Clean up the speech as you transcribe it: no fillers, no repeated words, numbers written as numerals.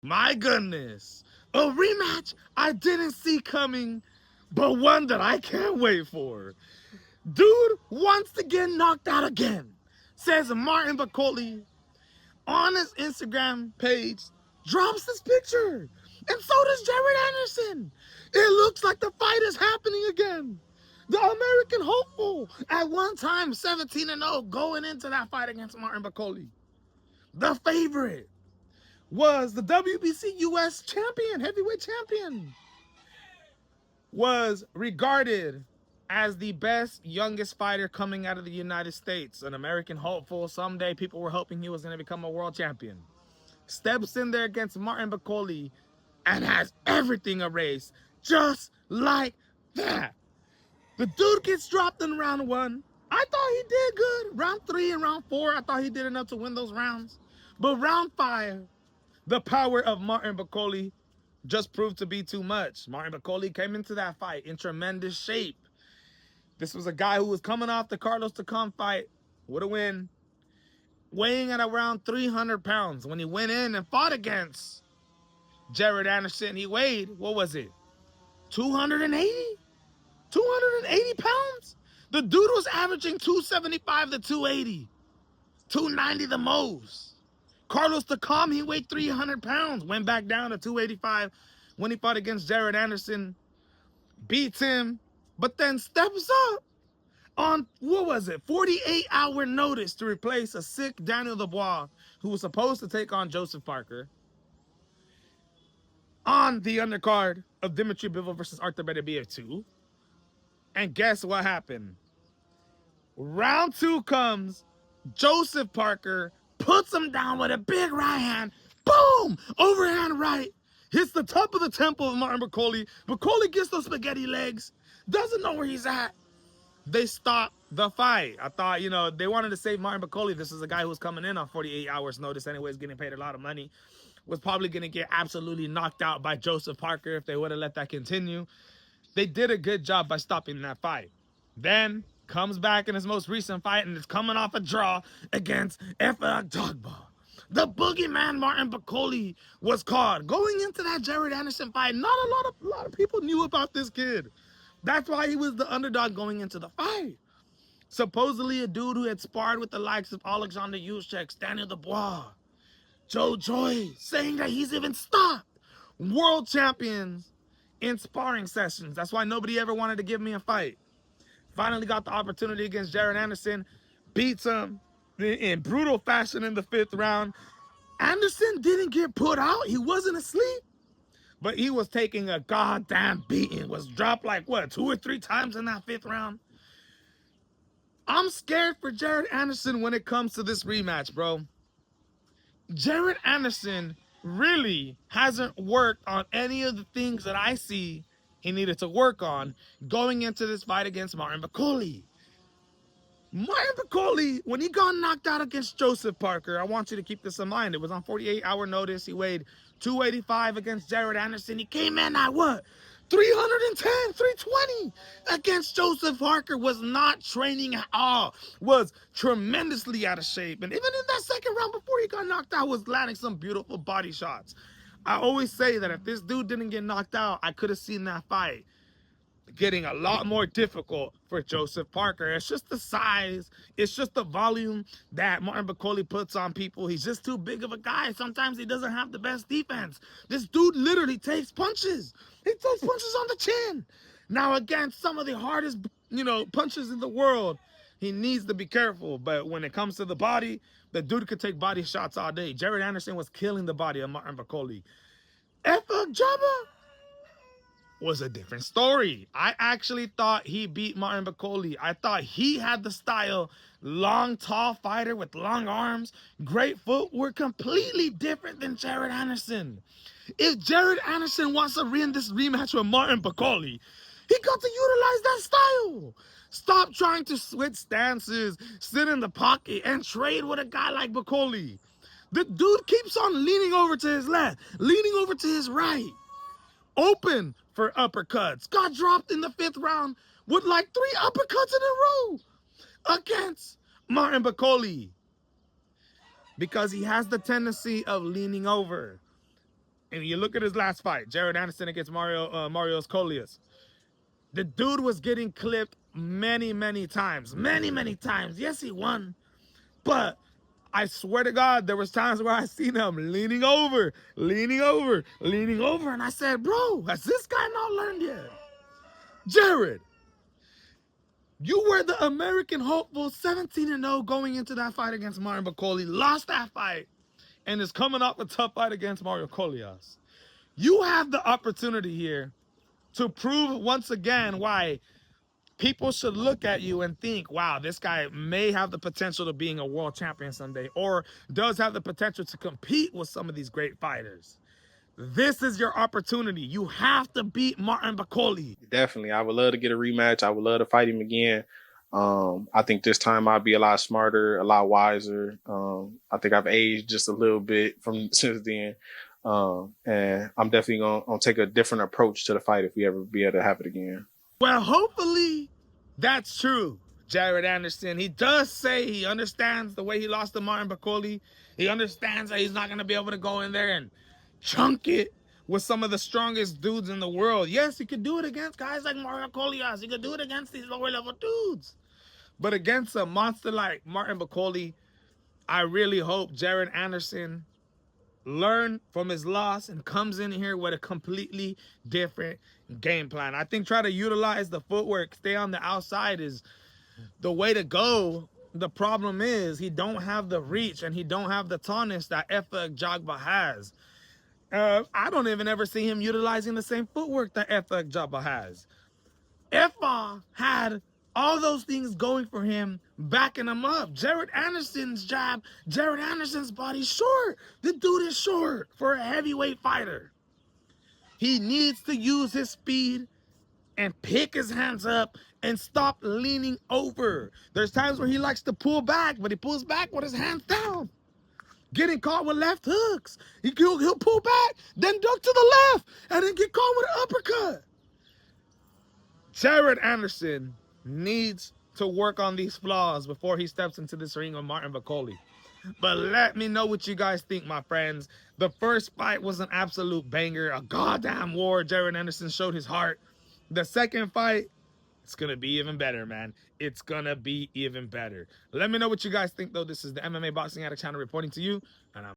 My goodness. A rematch I didn't see coming, but one that I can't wait for. Dude wants to get knocked out again, says Martin Bakole on his Instagram page, drops this picture. And so does Jared Anderson. It looks like the fight is happening again. The American hopeful, at one time 17-0, going into that fight against Martin Bakole. The favorite was the WBC US champion, heavyweight champion. Was regarded as the best youngest fighter coming out of the United States. An American hopeful. Someday people were hoping he was going to become a world champion. Steps in there against Martin Bakole and has everything erased. Just like that. The dude gets dropped in round 1. I thought he did good. Round 3 and round 4, I thought he did enough to win those rounds. But round 5, the power of Martin Bakole just proved to be too much. Martin Bakole came into that fight in tremendous shape. This was a guy who was coming off the Carlos Takam fight with a win, weighing at around 300 pounds. When he went in and fought against Jared Anderson, he weighed, what was it, 280? 280 pounds? The dude was averaging 275 to 280. 290 the most. Carlos Takam, he weighed 300 pounds. Went back down to 285 when he fought against Jared Anderson. Beats him, but then steps up on, what was it, 48-hour notice to replace a sick Daniel Dubois, who was supposed to take on Joseph Parker, on the undercard of Dimitri Bivol versus Arthur Beterbiev 2. And guess what happened? Round 2 comes. Joseph Parker puts him down with a big right hand. Boom! Overhand right. Hits the top of the temple of Martin Bakole. Bakole gets those spaghetti legs. Doesn't know where he's at. They stop the fight. I thought, you know, they wanted to save Martin Bakole. This is a guy who was coming in on 48 hours notice anyways, getting paid a lot of money. Was probably going to get absolutely knocked out by Joseph Parker if they would have let that continue. They did a good job by stopping that fight. Then comes back in his most recent fight and is coming off a draw against Efe Agdogba. The boogeyman Martin Bakole was caught. Going into that Jared Anderson fight, not a lot of people knew about this kid. That's why he was the underdog going into the fight. Supposedly a dude who had sparred with the likes of Alexander Usyk, Daniel Dubois, Joe Joy, saying that he's even stopped world champions in sparring sessions. That's why nobody ever wanted to give me a fight. Finally got the opportunity against Jared Anderson. Beats him in brutal fashion in the 5th round. Anderson didn't get put out. He wasn't asleep. But he was taking a goddamn beating. Was dropped like, what, 2 or 3 times in that 5th round? I'm scared for Jared Anderson when it comes to this rematch, bro. Jared Anderson really hasn't worked on any of the things that I see he needed to work on going into this fight against Martin Bakole. Martin Bakole, when he got knocked out against Joseph Parker, I want you to keep this in mind. It was on 48-hour notice. He weighed 285 against Jared Anderson. He came in at what? 310, 320 against Joseph Parker. Was not training at all. Was tremendously out of shape. And even in that 2nd round before he got knocked out, was landing some beautiful body shots. I always say that if this dude didn't get knocked out, I could have seen that fight getting a lot more difficult for Joseph Parker. It's just the size. It's just the volume that Martin Bakole puts on people. He's just too big of a guy. Sometimes he doesn't have the best defense. This dude literally takes punches. He takes punches on the chin. Now, against some of the hardest, punches in the world, he needs to be careful. But when it comes to the body, the dude could take body shots all day. Jared Anderson was killing the body of Martin Bakole. Efe Agdogba was a different story. I actually thought he beat Martin Bakole. I thought he had the style. Long, tall fighter with long arms, great footwork, completely different than Jared Anderson. If Jared Anderson wants to win this rematch with Martin Bakole, he got to utilize that style. Stop trying to switch stances, sit in the pocket, and trade with a guy like Bakole. The dude keeps on leaning over to his left, leaning over to his right. Open for uppercuts. Got dropped in the 5th round with like 3 uppercuts in a row against Martin Bakole. Because he has the tendency of leaning over. And you look at his last fight, Jared Anderson against Marios Colias. The dude was getting clipped many, many times. Many, many times. Yes, he won. But I swear to God, there was times where I seen him leaning over. And I said, bro, has this guy not learned yet? Jared, you were the American hopeful, 17-0 going into that fight against Martin Bakole. Lost that fight and is coming off a tough fight against Mario Colias. You have the opportunity here to prove once again why people should look at you and think, wow, this guy may have the potential of being a world champion someday, or does have the potential to compete with some of these great fighters. This is your opportunity. You have to beat Martin Bakole. Definitely. I would love to get a rematch. I would love to fight him again. I think this time I'll be a lot smarter, a lot wiser. I think I've aged just a little bit from since then. And I'm definitely gonna take a different approach to the fight if we ever be able to have it again. Well, hopefully that's true, Jared Anderson. He does say he understands the way he lost to Martin Bakole. He understands that he's not going to be able to go in there and chunk it with some of the strongest dudes in the world. Yes, he could do it against guys like Mario Colias. He could do it against these lower level dudes. But against a monster like Martin Bakole, I really hope Jared Anderson learn from his loss and comes in here with a completely different game plan. I think try to utilize the footwork, stay on the outside is the way to go. The problem is he don't have the reach and he don't have the tallness that Efe Jagba has. I don't even ever see him utilizing the same footwork that Efe Jagba has. Efe had all those things going for him, backing him up. Jared Anderson's jab, Jared Anderson's body short. The dude is short for a heavyweight fighter. He needs to use his speed and pick his hands up and stop leaning over. There's times where he likes to pull back, but he pulls back with his hands down. Getting caught with left hooks. He'll pull back, then duck to the left, and then get caught with an uppercut. Jared Anderson needs to work on these flaws before he steps into this ring with Martin Bakole. But let me know what you guys think, my friends. The first fight was an absolute banger, a goddamn war. Jared Anderson showed his heart. The second fight, it's going to be even better, man. It's going to be even better. Let me know what you guys think, though. This is the MMA Boxing Addict channel reporting to you, and I'm